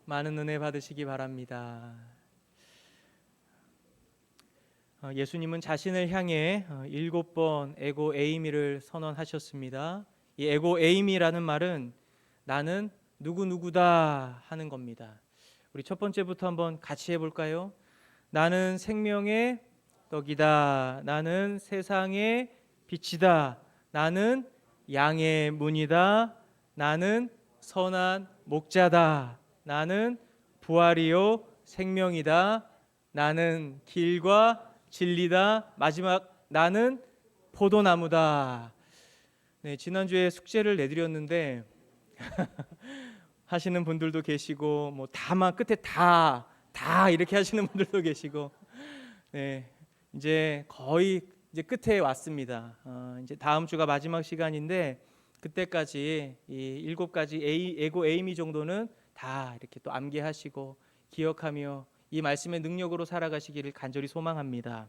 많은 은혜 받으시기 바랍니다. 예수님은 자신을 향해 7번 에고 에이미를 선언하셨습니다. 이 에고 에이미라는 말은 나는 누구누구다 하는 겁니다. 우리 첫 번째부터 한번 같이 해볼까요? 나는 생명의 떡이다. 나는 세상의 빛이다. 나는 양의 문이다. 나는 선한 목자다. 나는 부활이요 생명이다. 나는 길과 진리다. 마지막 나는 포도나무다. 네, 지난주에 숙제를 내드렸는데 하시는 분들도 계시고 뭐 다만 끝에 다 이렇게 하시는 분들도 계시고 네, 이제 거의 이제 끝에 왔습니다. 이제 다음 주가 마지막 시간인데 그때까지 이 7가지 에고 에이미 정도는 다 이렇게 또 암기하시고 기억하며 이 말씀의 능력으로 살아가시기를 간절히 소망합니다.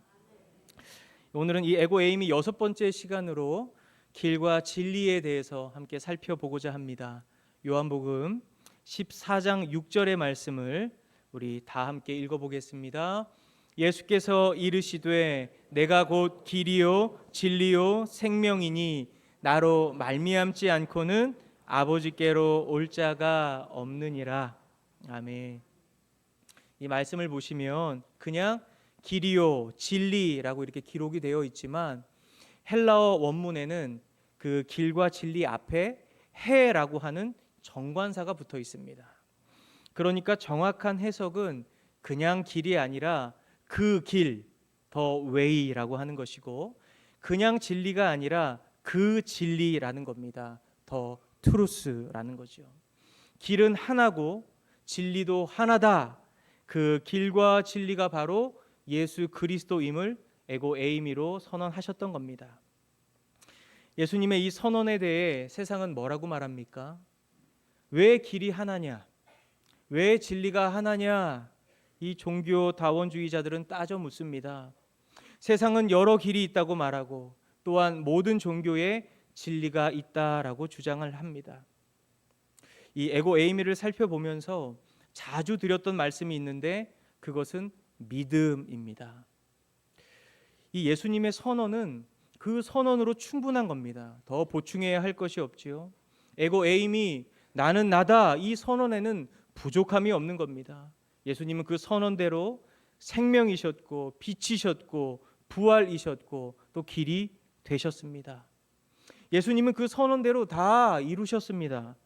오늘은 이 에고 에이미 6번째 시간으로 길과 진리에 대해서 함께 살펴보고자 합니다. 요한복음 14장 6절의 말씀을 우리 다 함께 읽어보겠습니다. 예수께서 이르시되 내가 곧 길이요 진리요 생명이니 나로 말미암지 않고는 아버지께로 올 자가 없느니라. 아멘. 이 말씀을 보시면 그냥 길이요 진리라고 이렇게 기록이 되어 있지만 헬라어 원문에는 그 길과 진리 앞에 해라고 하는 정관사가 붙어 있습니다. 그러니까 정확한 해석은 그냥 길이 아니라 그 길, 더 웨이라고 하는 것이고 그냥 진리가 아니라 그 진리라는 겁니다. 더 트루스라는 거죠. 길은 하나고 진리도 하나다. 그 길과 진리가 바로 예수 그리스도임을 에고 에이미로 선언하셨던 겁니다. 예수님의 이 선언에 대해 세상은 뭐라고 말합니까? 왜 길이 하나냐? 왜 진리가 하나냐? 이 종교 다원주의자들은 따져 묻습니다. 세상은 여러 길이 있다고 말하고 또한 모든 종교에 진리가 있다라고 주장을 합니다. 이 에고 에이미를 살펴보면서 자주 드렸던 말씀이 있는데 그것은 믿음입니다. 이 예수님의 선언은 그 선언으로 충분한 겁니다. 더 보충해야 할 것이 없지요. 에고 에이미 나는 나다 이 선언에는 부족함이 없는 겁니다. 예수님은 그 선언대로 생명이셨고 빛이셨고 부활이셨고 또 길이 되셨습니다. 예수님은 그 선언대로 다 이루셨습니다.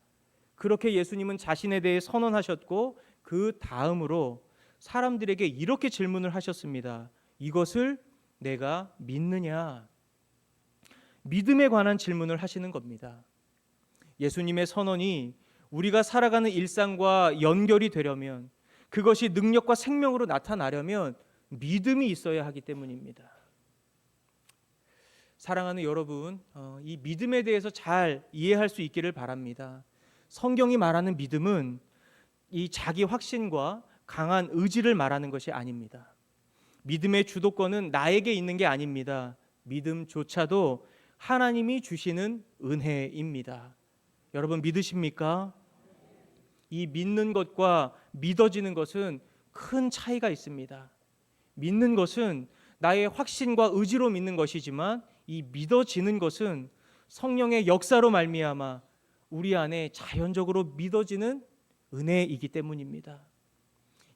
그렇게 예수님은 자신에 대해 선언하셨고 그 다음으로 사람들에게 이렇게 질문을 하셨습니다. 이것을 내가 믿느냐? 믿음에 관한 질문을 하시는 겁니다. 예수님의 선언이 우리가 살아가는 일상과 연결이 되려면 그것이 능력과 생명으로 나타나려면 믿음이 있어야 하기 때문입니다. 사랑하는 여러분, 이 믿음에 대해서 잘 이해할 수 있기를 바랍니다. 성경이 말하는 믿음은 이 자기 확신과 강한 의지를 말하는 것이 아닙니다. 믿음의 주도권은 나에게 있는 게 아닙니다. 믿음조차도 하나님이 주시는 은혜입니다. 여러분 믿으십니까? 이 믿는 것과 믿어지는 것은 큰 차이가 있습니다. 믿는 것은 나의 확신과 의지로 믿는 것이지만 이 믿어지는 것은 성령의 역사로 말미암아 우리 안에 자연적으로 믿어지는 은혜이기 때문입니다.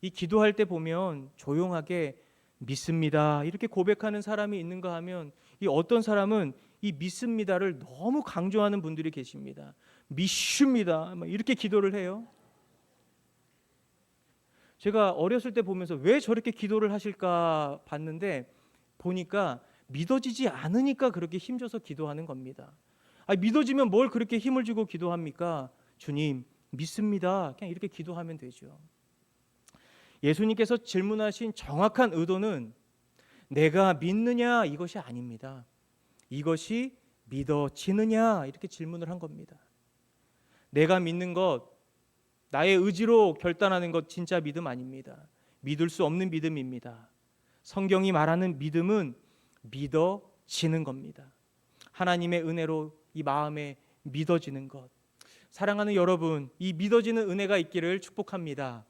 이 기도할 때 보면 조용하게 믿습니다 이렇게 고백하는 사람이 있는가 하면 이 어떤 사람은 이 믿습니다를 너무 강조하는 분들이 계십니다. 믿습니다 이렇게 기도를 해요. 제가 어렸을 때 보면서 왜 저렇게 기도를 하실까 봤는데 보니까 믿어지지 않으니까 그렇게 힘줘서 기도하는 겁니다. 믿어지면 뭘 그렇게 힘을 주고 기도합니까? 주님 믿습니다 그냥 이렇게 기도하면 되죠. 예수님께서 질문하신 정확한 의도는 내가 믿느냐 이것이 아닙니다. 이것이 믿어지느냐 이렇게 질문을 한 겁니다. 내가 믿는 것, 나의 의지로 결단하는 것 진짜 믿음 아닙니다. 믿을 수 없는 믿음입니다. 성경이 말하는 믿음은 믿어지는 겁니다. 하나님의 은혜로 이 마음에 믿어지는 것. 사랑하는 여러분, 이 믿어지는 은혜가 있기를 축복합니다.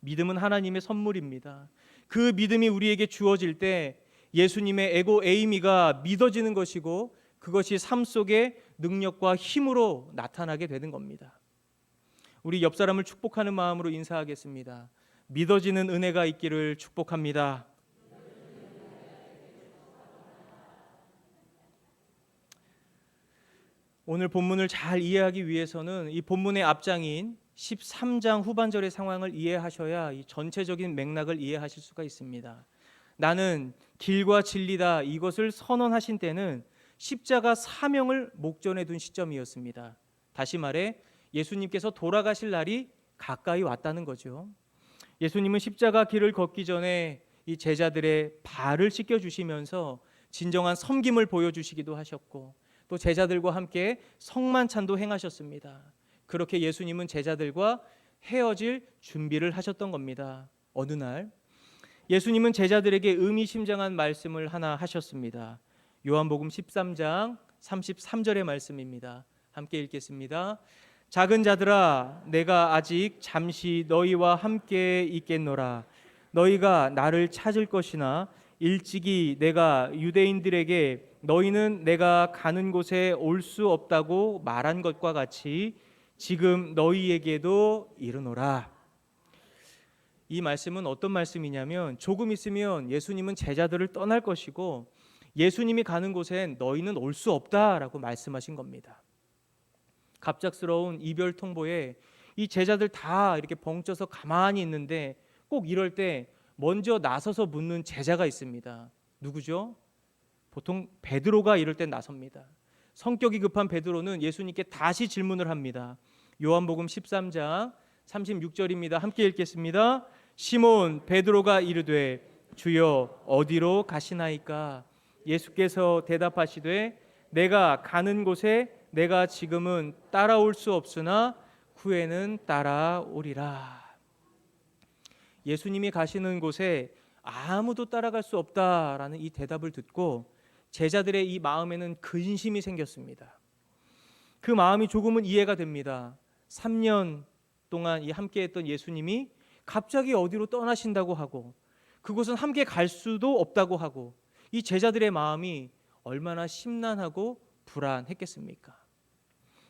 믿음은 하나님의 선물입니다. 그 믿음이 우리에게 주어질 때 예수님의 에고 에이미가 믿어지는 것이고 그것이 삶 속에 능력과 힘으로 나타나게 되는 겁니다. 우리 옆 사람을 축복하는 마음으로 인사하겠습니다. 믿어지는 은혜가 있기를 축복합니다. 오늘 본문을 잘 이해하기 위해서는 이 본문의 앞장인 13장 후반절의 상황을 이해하셔야 이 전체적인 맥락을 이해하실 수가 있습니다. 나는 길과 진리다 이것을 선언하신 때는 십자가 사명을 목전에 둔 시점이었습니다. 다시 말해 예수님께서 돌아가실 날이 가까이 왔다는 거죠. 예수님은 십자가 길을 걷기 전에 이 제자들의 발을 씻겨 주시면서 진정한 섬김을 보여주시기도 하셨고 또 제자들과 함께 성만찬도 행하셨습니다. 그렇게 예수님은 제자들과 헤어질 준비를 하셨던 겁니다. 어느 날 예수님은 제자들에게 의미심장한 말씀을 하나 하셨습니다. 요한복음 13장 33절의 말씀입니다. 함께 읽겠습니다. 작은 자들아 내가 아직 잠시 너희와 함께 있겠노라. 너희가 나를 찾을 것이나 일찍이 내가 유대인들에게 너희는 내가 가는 곳에 올 수 없다고 말한 것과 같이 지금 너희에게도 이르노라. 이 말씀은 어떤 말씀이냐면 조금 있으면 예수님은 제자들을 떠날 것이고 예수님이 가는 곳엔 너희는 올 수 없다라고 말씀하신 겁니다. 갑작스러운 이별 통보에 이 제자들 다 이렇게 벙쪄서 가만히 있는데 꼭 이럴 때 먼저 나서서 묻는 제자가 있습니다. 누구죠? 보통 베드로가 이럴 때 나섭니다. 성격이 급한 베드로는 예수님께 다시 질문을 합니다. 요한복음 13장 36절입니다. 함께 읽겠습니다. 시몬 베드로가 이르되 주여 어디로 가시나이까? 예수께서 대답하시되 내가 가는 곳에 내가 지금은 따라올 수 없으나 후에는 따라오리라. 예수님이 가시는 곳에 아무도 따라갈 수 없다라는 이 대답을 듣고 제자들의 이 마음에는 근심이 생겼습니다. 그 마음이 조금은 이해가 됩니다. 3년 동안 이 함께했던 예수님이 갑자기 어디로 떠나신다고 하고 그곳은 함께 갈 수도 없다고 하고 이 제자들의 마음이 얼마나 심란하고 불안했겠습니까?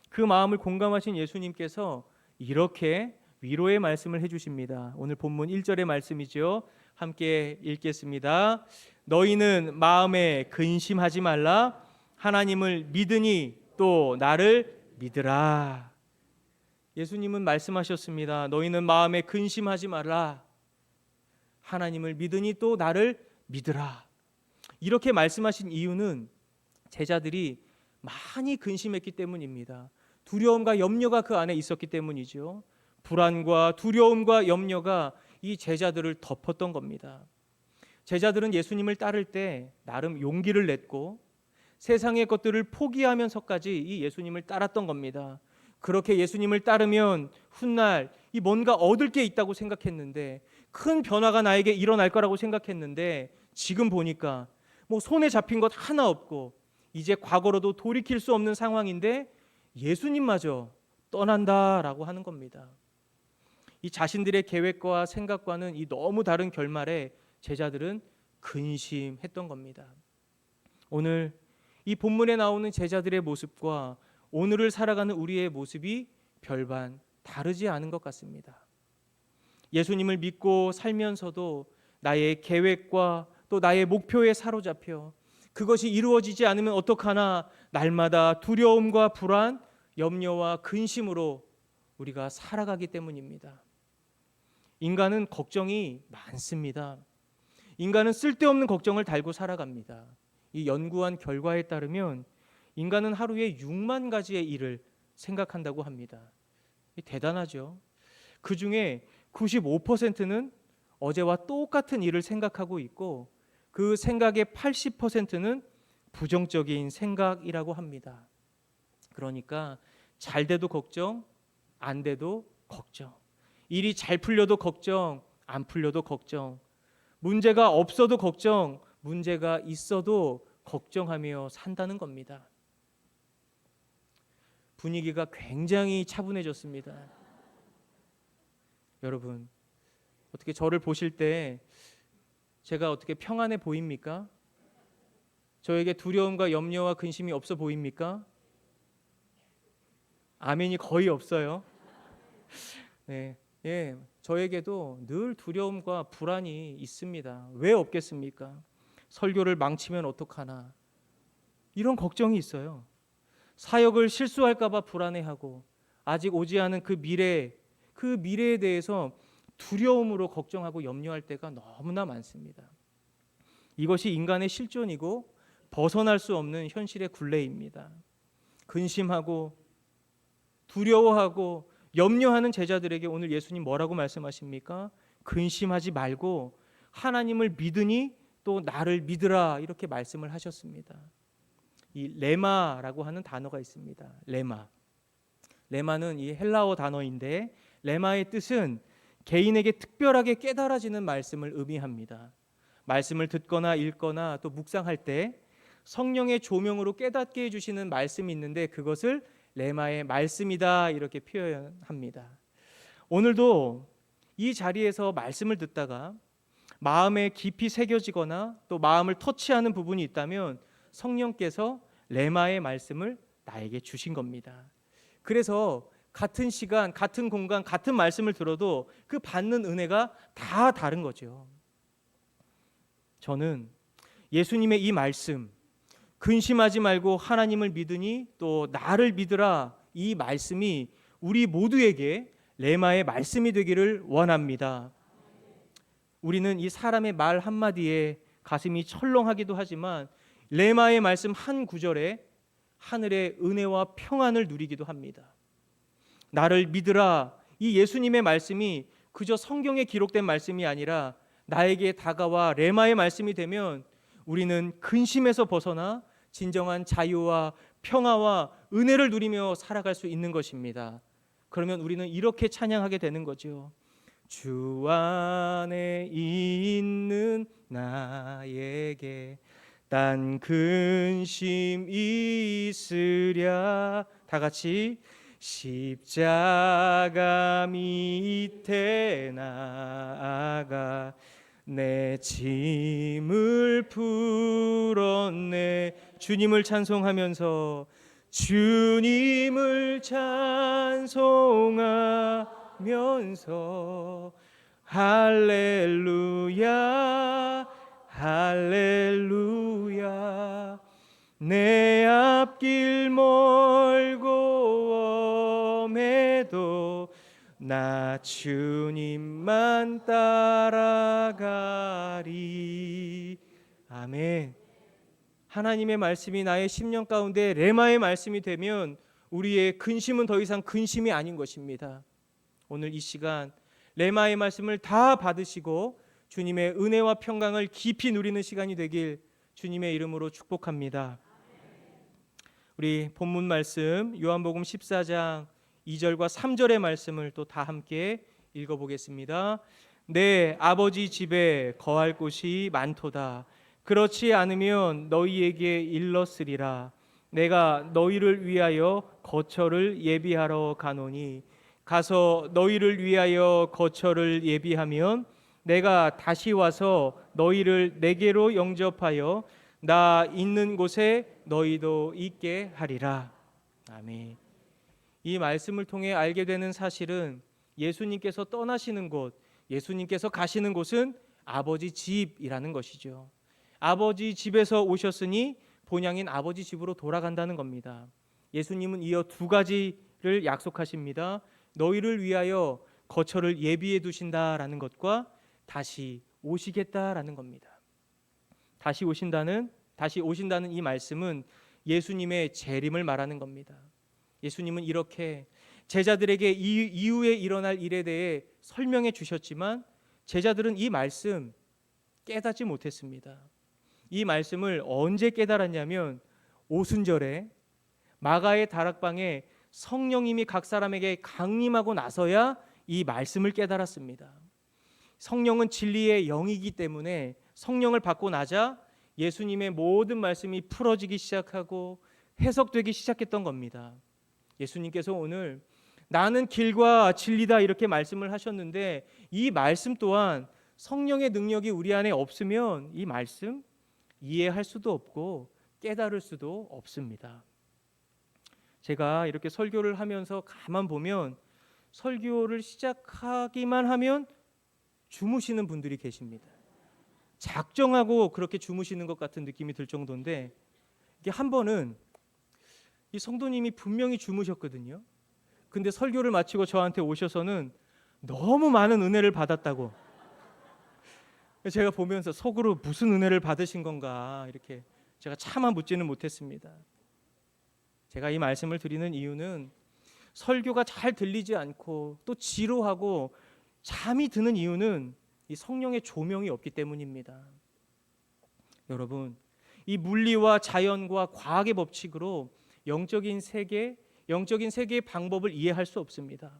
그 마음을 공감하신 예수님께서 이렇게 위로의 말씀을 해주십니다. 오늘 본문 1절의 말씀이죠. 함께 읽겠습니다. 너희는 마음에 근심하지 말라. 하나님을 믿으니 또 나를 믿으라. 예수님은 말씀하셨습니다. 너희는 마음에 근심하지 말라. 하나님을 믿으니 또 나를 믿으라. 이렇게 말씀하신 이유는 제자들이 많이 근심했기 때문입니다. 두려움과 염려가 그 안에 있었기 때문이죠. 불안과 두려움과 염려가 이 제자들을 덮었던 겁니다. 제자들은 예수님을 따를 때 나름 용기를 냈고 세상의 것들을 포기하면서까지 이 예수님을 따랐던 겁니다. 그렇게 예수님을 따르면 훗날 이 뭔가 얻을 게 있다고 생각했는데 큰 변화가 나에게 일어날 거라고 생각했는데 지금 보니까 뭐 손에 잡힌 것 하나 없고 이제 과거로도 돌이킬 수 없는 상황인데 예수님마저 떠난다라고 하는 겁니다. 이 자신들의 계획과 생각과는 이 너무 다른 결말에 제자들은 근심했던 겁니다. 오늘 이 본문에 나오는 제자들의 모습과 오늘을 살아가는 우리의 모습이 별반 다르지 않은 것 같습니다. 예수님을 믿고 살면서도 나의 계획과 또 나의 목표에 사로잡혀 그것이 이루어지지 않으면 어떡하나 날마다 두려움과 불안, 염려와 근심으로 우리가 살아가기 때문입니다. 인간은 걱정이 많습니다. 인간은 쓸데없는 걱정을 달고 살아갑니다. 이 연구한 결과에 따르면 인간은 하루에 6만 가지의 일을 생각한다고 합니다. 대단하죠. 그 중에 95%는 어제와 똑같은 일을 생각하고 있고 그 생각의 80%는 부정적인 생각이라고 합니다. 그러니까 잘 돼도 걱정, 안 돼도 걱정. 일이 잘 풀려도 걱정, 안 풀려도 걱정. 문제가 없어도 걱정, 문제가 있어도 걱정하며 산다는 겁니다. 분위기가 굉장히 차분해졌습니다. 여러분, 어떻게 저를 보실 때 제가 어떻게 평안해 보입니까? 저에게 두려움과 염려와 근심이 없어 보입니까? 아멘이 거의 없어요. 네, 예, 저에게도 늘 두려움과 불안이 있습니다. 왜 없겠습니까? 설교를 망치면 어떡하나 이런 걱정이 있어요. 사역을 실수할까봐 불안해하고 아직 오지 않은 그 미래에 대해서 두려움으로 걱정하고 염려할 때가 너무나 많습니다. 이것이 인간의 실존이고 벗어날 수 없는 현실의 굴레입니다. 근심하고 두려워하고 염려하는 제자들에게 오늘 예수님 뭐라고 말씀하십니까? 근심하지 말고 하나님을 믿으니 또 나를 믿으라 이렇게 말씀을 하셨습니다. 이 레마라고 하는 단어가 있습니다. 레마는 이 헬라어 단어인데 레마의 뜻은 개인에게 특별하게 깨달아지는 말씀을 의미합니다. 말씀을 듣거나 읽거나 또 묵상할 때 성령의 조명으로 깨닫게 해주시는 말씀이 있는데 그것을 레마의 말씀이다 이렇게 표현합니다. 오늘도 이 자리에서 말씀을 듣다가 마음에 깊이 새겨지거나 또 마음을 터치하는 부분이 있다면 성령께서 레마의 말씀을 나에게 주신 겁니다. 그래서 같은 시간, 같은 공간, 같은 말씀을 들어도 그 받는 은혜가 다 다른 거죠. 저는 예수님의 이 말씀, 근심하지 말고 하나님을 믿으니 또 나를 믿으라, 이 말씀이 우리 모두에게 레마의 말씀이 되기를 원합니다. 우리는 이 사람의 말 한마디에 가슴이 철렁하기도 하지만 레마의 말씀 한 구절에 하늘의 은혜와 평안을 누리기도 합니다. 나를 믿으라, 이 예수님의 말씀이 그저 성경에 기록된 말씀이 아니라 나에게 다가와 레마의 말씀이 되면 우리는 근심에서 벗어나 진정한 자유와 평화와 은혜를 누리며 살아갈 수 있는 것입니다. 그러면 우리는 이렇게 찬양하게 되는 거죠. 주 안에 있는 나에게 딴 근심 있으랴. 다 같이 십자가 밑에 나아가 내 짐을 풀었네. 주님을 찬송하면서 주님을 찬송하면서 할렐루야 할렐루야 내 앞길 멀고 엄해도 나 주님만 따라가리. 아멘. 하나님의 말씀이 나의 심령 가운데 레마의 말씀이 되면 우리의 근심은 더 이상 근심이 아닌 것입니다. 오늘 이 시간 레마의 말씀을 다 받으시고 주님의 은혜와 평강을 깊이 누리는 시간이 되길 주님의 이름으로 축복합니다. 우리 본문 말씀 요한복음 14장 2절과 3절의 말씀을 또 다 함께 읽어보겠습니다. 내 아버지 집에 거할 곳이 많도다. 그렇지 않으면 너희에게 일렀으리라. 내가 너희를 위하여 거처를 예비하러 가노니 가서 너희를 위하여 거처를 예비하면 내가 다시 와서 너희를 내게로 영접하여 나 있는 곳에 너희도 있게 하리라. 아멘. 이 말씀을 통해 알게 되는 사실은 예수님께서 떠나시는 곳, 예수님께서 가시는 곳은 아버지 집이라는 것이죠. 아버지 집에서 오셨으니 본향인 아버지 집으로 돌아간다는 겁니다. 예수님은 이어 두 가지를 약속하십니다. 너희를 위하여 거처를 예비해 두신다라는 것과 다시 오시겠다라는 겁니다. 다시 오신다는 이 말씀은 예수님의 재림을 말하는 겁니다. 예수님은 이렇게 제자들에게 이후에 일어날 일에 대해 설명해 주셨지만 제자들은 이 말씀 깨닫지 못했습니다. 이 말씀을 언제 깨달았냐면 오순절에 마가의 다락방에 성령님이 각 사람에게 강림하고 나서야 이 말씀을 깨달았습니다. 성령은 진리의 영이기 때문에 성령을 받고 나자 예수님의 모든 말씀이 풀어지기 시작하고 해석되기 시작했던 겁니다. 예수님께서 오늘 나는 길과 진리다 이렇게 말씀을 하셨는데, 이 말씀 또한 성령의 능력이 우리 안에 없으면 이 말씀 이해할 수도 없고 깨달을 수도 없습니다. 제가 이렇게 설교를 하면서 가만 보면 설교를 시작하기만 하면 주무시는 분들이 계십니다. 작정하고 그렇게 주무시는 것 같은 느낌이 들 정도인데, 이게 한 번은 이 성도님이 분명히 주무셨거든요. 근데 설교를 마치고 저한테 오셔서는 너무 많은 은혜를 받았다고. 제가 보면서 속으로 무슨 은혜를 받으신 건가 이렇게 제가 차마 묻지는 못했습니다. 제가 이 말씀을 드리는 이유는 설교가 잘 들리지 않고 또 지루하고 잠이 드는 이유는 이 성령의 조명이 없기 때문입니다. 여러분, 이 물리와 자연과 과학의 법칙으로 영적인 세계의 방법을 이해할 수 없습니다.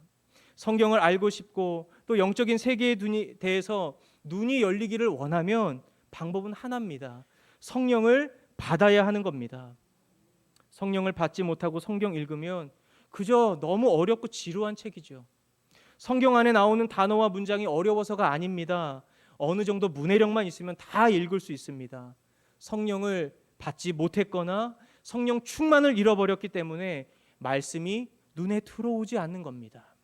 성경을 알고 싶고 또 영적인 세계에 대해서 눈이 열리기를 원하면 방법은 하나입니다. 성령을 받아야 하는 겁니다. 성령을 받지 못하고 성경 읽으면 그저 너무 어렵고 지루한 책이죠. 성경 안에 나오는 단어와 문장이 어려워서가 아닙니다. 어느 정도 문해력만 있으면 다 읽을 수 있습니다. 성령을 받지 못했거나 성령 충만을 잃어버렸기 때문에 말씀이 눈에 들어오지 않는 겁니다.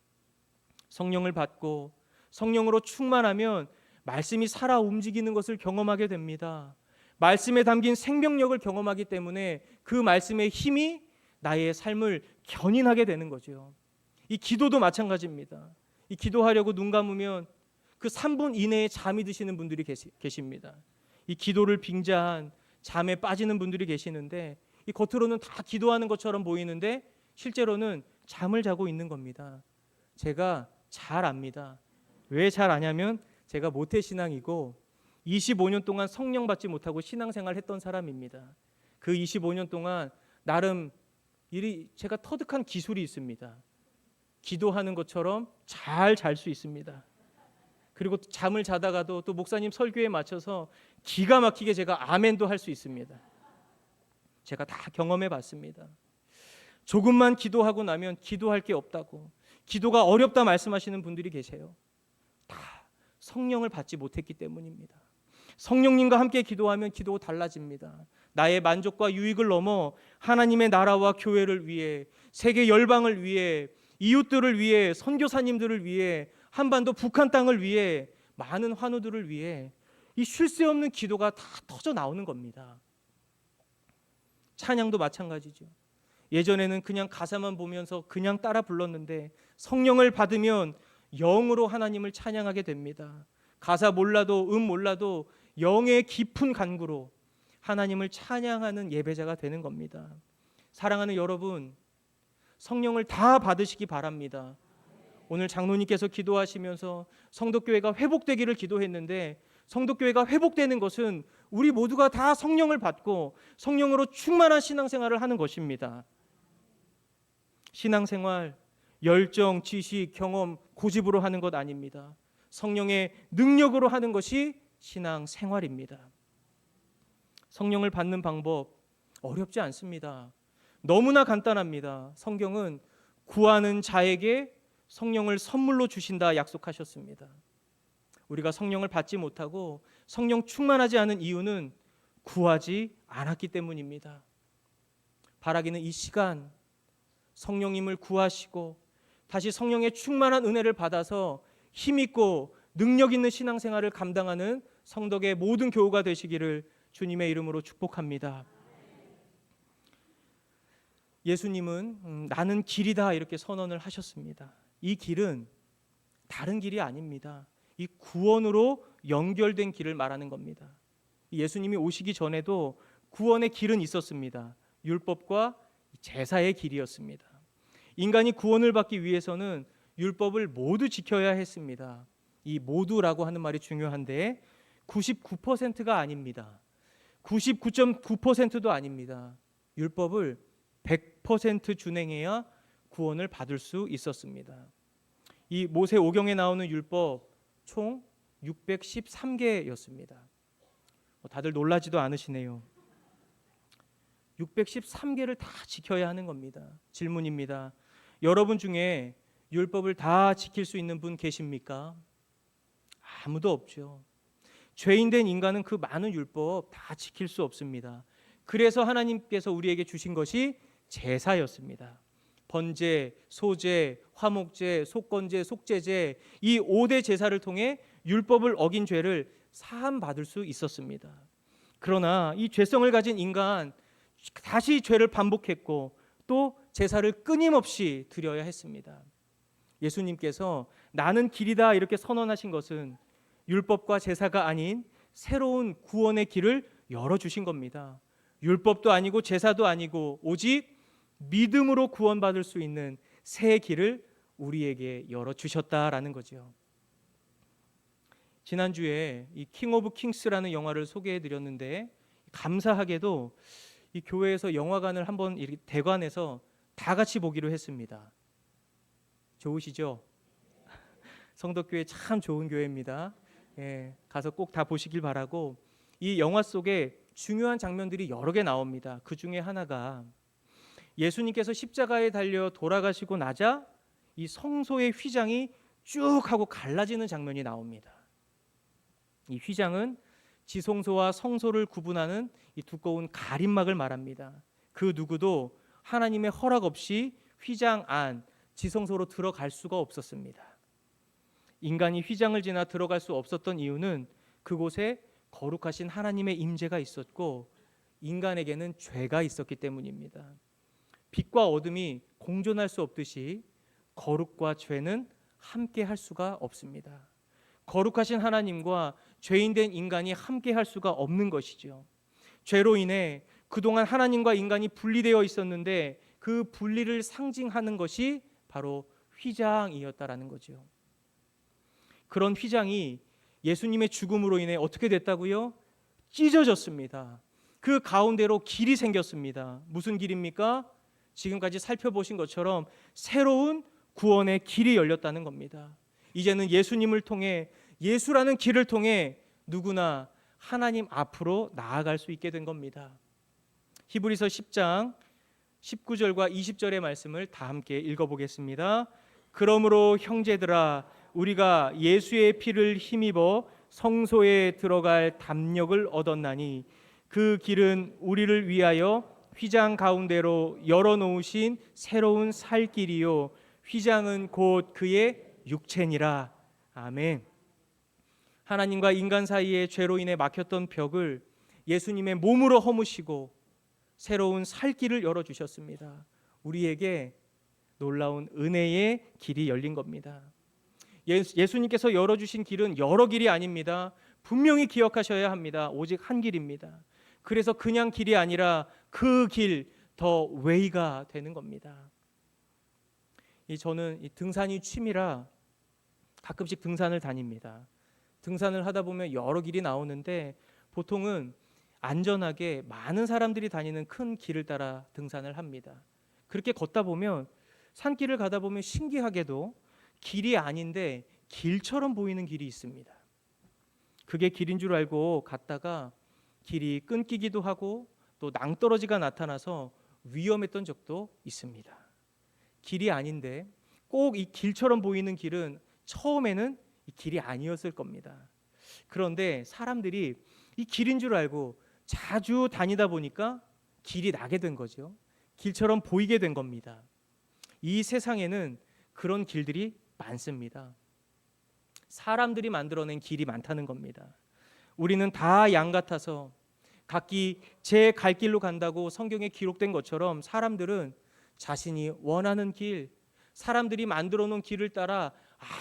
성령을 받고 성령으로 충만하면 말씀이 살아 움직이는 것을 경험하게 됩니다. 말씀에 담긴 생명력을 경험하기 때문에 그 말씀의 힘이 나의 삶을 견인하게 되는 거죠. 이 기도도 마찬가지입니다. 이 기도하려고 눈 감으면 그 3분 이내에 잠이 드시는 분들이 계십니다. 이 기도를 빙자한 잠에 빠지는 분들이 계시는데, 이 겉으로는 다 기도하는 것처럼 보이는데 실제로는 잠을 자고 있는 겁니다. 제가 잘 압니다. 왜 잘 아냐면 제가 모태신앙이고 25년 동안 성령 받지 못하고 신앙생활 했던 사람입니다. 그 25년 동안 나름 제가 터득한 기술이 있습니다. 기도하는 것처럼 잘 잘 수 있습니다. 그리고 잠을 자다가도 또 목사님 설교에 맞춰서 기가 막히게 제가 아멘도 할 수 있습니다. 제가 다 경험해 봤습니다. 조금만 기도하고 나면 기도할 게 없다고, 기도가 어렵다 말씀하시는 분들이 계세요. 다 성령을 받지 못했기 때문입니다. 성령님과 함께 기도하면 기도가 달라집니다. 나의 만족과 유익을 넘어 하나님의 나라와 교회를 위해, 세계 열방을 위해, 이웃들을 위해, 선교사님들을 위해, 한반도 북한 땅을 위해, 많은 환우들을 위해 이 쉴 새 없는 기도가 다 터져 나오는 겁니다. 찬양도 마찬가지죠. 예전에는 그냥 가사만 보면서 그냥 따라 불렀는데 성령을 받으면 영으로 하나님을 찬양하게 됩니다. 가사 몰라도 몰라도 영의 깊은 간구로 하나님을 찬양하는 예배자가 되는 겁니다. 사랑하는 여러분, 성령을 다 받으시기 바랍니다. 오늘 장로님께서 기도하시면서 성도교회가 회복되기를 기도했는데, 성도교회가 회복되는 것은 우리 모두가 다 성령을 받고 성령으로 충만한 신앙생활을 하는 것입니다. 신앙생활, 열정, 지식, 경험, 고집으로 하는 것 아닙니다. 성령의 능력으로 하는 것이 신앙생활입니다. 성령을 받는 방법 어렵지 않습니다. 너무나 간단합니다. 성경은 구하는 자에게 성령을 선물로 주신다 약속하셨습니다. 우리가 성령을 받지 못하고 성령 충만하지 않은 이유는 구하지 않았기 때문입니다. 바라기는 이 시간 성령님을 구하시고 다시 성령의 충만한 은혜를 받아서 힘있고 능력 있는 신앙생활을 감당하는 성덕의 모든 교우가 되시기를 주님의 이름으로 축복합니다. 예수님은 나는 길이다 이렇게 선언을 하셨습니다. 이 길은 다른 길이 아닙니다. 이 구원으로 연결된 길을 말하는 겁니다. 예수님이 오시기 전에도 구원의 길은 있었습니다. 율법과 제사의 길이었습니다. 인간이 구원을 받기 위해서는 율법을 모두 지켜야 했습니다. 이 모두라고 하는 말이 중요한데 99%가 아닙니다. 99.9%도 아닙니다. 율법을 100% 준행해야 구원을 받을 수 있었습니다. 이 모세오경에 나오는 율법 총 613개였습니다. 다들 놀라지도 않으시네요. 613개를 다 지켜야 하는 겁니다. 질문입니다. 여러분 중에 율법을 다 지킬 수 있는 분 계십니까? 아무도 없죠. 죄인된 인간은 그 많은 율법 다 지킬 수 없습니다. 그래서 하나님께서 우리에게 주신 것이 제사였습니다. 번제, 소제, 화목제, 속건제, 속죄제, 이 5대 제사를 통해 율법을 어긴 죄를 사함 받을 수 있었습니다. 그러나 이 죄성을 가진 인간 다시 죄를 반복했고 또 제사를 끊임없이 드려야 했습니다. 예수님께서 나는 길이다 이렇게 선언하신 것은 율법과 제사가 아닌 새로운 구원의 길을 열어주신 겁니다. 율법도 아니고 제사도 아니고 오직 믿음으로 구원받을 수 있는 새 길을 우리에게 열어주셨다라는 거죠. 지난주에 이 킹 오브 킹스라는 영화를 소개해드렸는데 감사하게도 이 교회에서 영화관을 한번 이렇게 대관해서 다 같이 보기로 했습니다. 좋으시죠? 성덕교회 참 좋은 교회입니다. 가서 꼭 다 보시길 바라고, 이 영화 속에 중요한 장면들이 여러 개 나옵니다. 그 중에 하나가 예수님께서 십자가에 달려 돌아가시고 나자 이 성소의 휘장이 쭉 하고 갈라지는 장면이 나옵니다. 이 휘장은 지성소와 성소를 구분하는 이 두꺼운 가림막을 말합니다. 그 누구도 하나님의 허락 없이 휘장 안 지성소로 들어갈 수가 없었습니다. 인간이 휘장을 지나 들어갈 수 없었던 이유는 그곳에 거룩하신 하나님의 임재가 있었고 인간에게는 죄가 있었기 때문입니다. 빛과 어둠이 공존할 수 없듯이 거룩과 죄는 함께 할 수가 없습니다. 거룩하신 하나님과 죄인된 인간이 함께 할 수가 없는 것이죠. 죄로 인해 그동안 하나님과 인간이 분리되어 있었는데 그 분리를 상징하는 것이 바로 휘장이었다라는 거죠. 그런 휘장이 예수님의 죽음으로 인해 어떻게 됐다고요? 찢어졌습니다. 그 가운데로 길이 생겼습니다. 무슨 길입니까? 지금까지 살펴보신 것처럼 새로운 구원의 길이 열렸다는 겁니다. 이제는 예수님을 통해, 예수라는 길을 통해 누구나 하나님 앞으로 나아갈 수 있게 된 겁니다. 히브리서 10장 19절과 20절의 말씀을 다 함께 읽어보겠습니다. 그러므로 형제들아, 우리가 예수의 피를 힘입어 성소에 들어갈 담력을 얻었나니 그 길은 우리를 위하여 휘장 가운데로 열어놓으신 새로운 살 길이요 휘장은 곧 그의 육체니라. 아멘. 하나님과 인간 사이에 죄로 인해 막혔던 벽을 예수님의 몸으로 허무시고 새로운 살 길을 열어주셨습니다. 우리에게 놀라운 은혜의 길이 열린 겁니다. 예수님께서 열어주신 길은 여러 길이 아닙니다. 분명히 기억하셔야 합니다. 오직 한 길입니다. 그래서 그냥 길이 아니라 그 길, 더 웨이가 되는 겁니다. 저는 등산이 취미라 가끔씩 등산을 다닙니다. 등산을 하다 보면 여러 길이 나오는데 보통은 안전하게 많은 사람들이 다니는 큰 길을 따라 등산을 합니다. 그렇게 걷다 보면 산길을 가다 보면 신기하게도 길이 아닌데 길처럼 보이는 길이 있습니다. 그게 길인 줄 알고 갔다가 길이 끊기기도 하고 또 낭떠러지가 나타나서 위험했던 적도 있습니다. 길이 아닌데 꼭 이 길처럼 보이는 길은 처음에는 이 길이 아니었을 겁니다. 그런데 사람들이 이 길인 줄 알고 자주 다니다 보니까 길이 나게 된 거죠. 길처럼 보이게 된 겁니다. 이 세상에는 그런 길들이 많습니다. 사람들이 만들어낸 길이 많다는 겁니다. 우리는 다 양 같아서 각기 제 갈 길로 간다고 성경에 기록된 것처럼 사람들은 자신이 원하는 길, 사람들이 만들어 놓은 길을 따라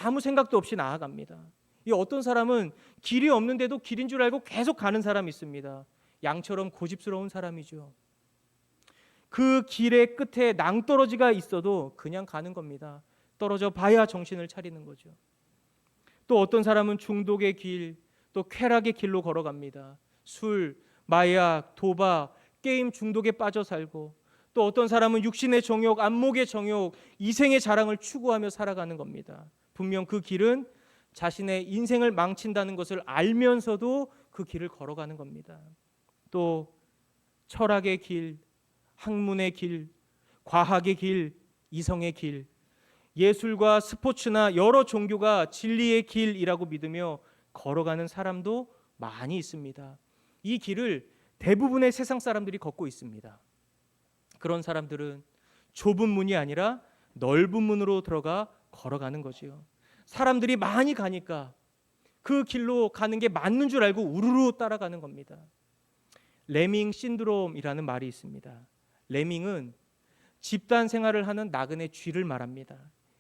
아무 생각도 없이 나아갑니다. 이 어떤 사람은 길이 없는데도 길인 줄 알고 계속 가는 사람이 있습니다. 양처럼 고집스러운 사람이죠. 그 길의 끝에 낭떠러지가 있어도 그냥 가는 겁니다. 떨어져 봐야 정신을 차리는 거죠. 또 어떤 사람은 중독의 길, 또 쾌락의 길로 걸어갑니다. 술, 마약, 도박, 게임 중독에 빠져 살고, 또 어떤 사람은 육신의 정욕, 안목의 정욕, 이생의 자랑을 추구하며 살아가는 겁니다. 분명 그 길은 자신의 인생을 망친다는 것을 알면서도 그 길을 걸어가는 겁니다. 또 철학의 길, 학문의 길, 과학의 길, 이성의 길, 예술과 스포츠나 여러 종교가 진리의 길이라고 믿으며 걸어가는 사람도 많이 있습니다. 이 길을 대부분의 세상 사람들이 걷고 있습니다. 그런 사람들은 좁은 문이 아니라 넓은 문으로 들어가 걸어가는 거지요. 사람들이 많이 가니까 그 길로 가는 게 맞는 줄 알고 우르르 따라가는 겁니다. 레밍 신드롬이라는 말이 있습니다. 레밍은 집단 생활을 하는 나그네 쥐를 말합니다.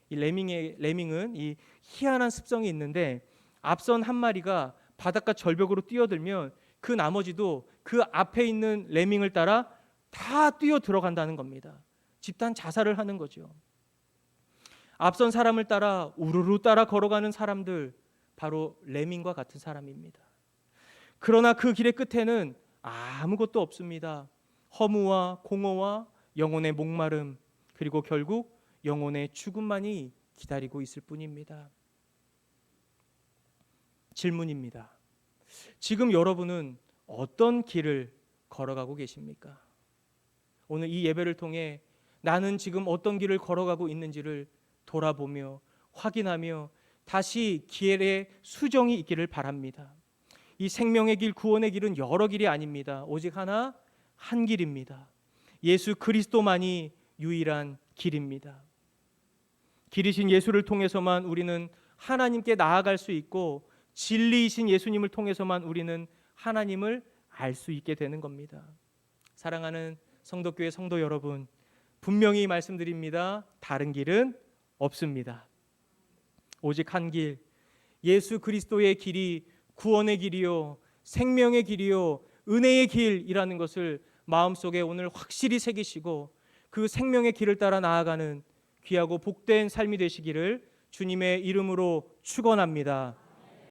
이 레밍은 이 희한한 습성이 있는데 앞선 한 마리가 바닷가 절벽으로 뛰어들면 그 나머지도 그 앞에 있는 레밍을 따라 다 뛰어 들어간다는 겁니다. 집단 자살을 하는 거죠. 앞선 사람을 따라 우르르 따라 걸어가는 사람들, 바로 레밍과 같은 사람입니다. 그러나 그 길의 끝에는 아무것도 없습니다. 허무와 공허와 영혼의 목마름, 그리고 결국 영혼의 죽음만이 기다리고 있을 뿐입니다. 질문입니다. 지금 여러분은 어떤 길을 걸어가고 계십니까? 오늘 이 예배를 통해 나는 지금 어떤 길을 걸어가고 있는지를 돌아보며 확인하며 다시 길에 수정이 있기를 바랍니다. 이 생명의 길, 구원의 길은 여러 길이 아닙니다. 오직 하나, 한 길입니다. 예수 그리스도만이 유일한 길입니다. 길이신 예수를 통해서만 우리는 하나님께 나아갈 수 있고, 진리이신 예수님을 통해서만 우리는 하나님을 알 수 있게 되는 겁니다. 사랑하는 성도교회 성도 여러분, 분명히 말씀드립니다. 다른 길은 없습니다. 오직 한 길, 예수 그리스도의 길이 구원의 길이요, 생명의 길이요, 은혜의 길이라는 것을 마음속에 오늘 확실히 새기시고 그 생명의 길을 따라 나아가는 귀하고 복된 삶이 되시기를 주님의 이름으로 축원합니다.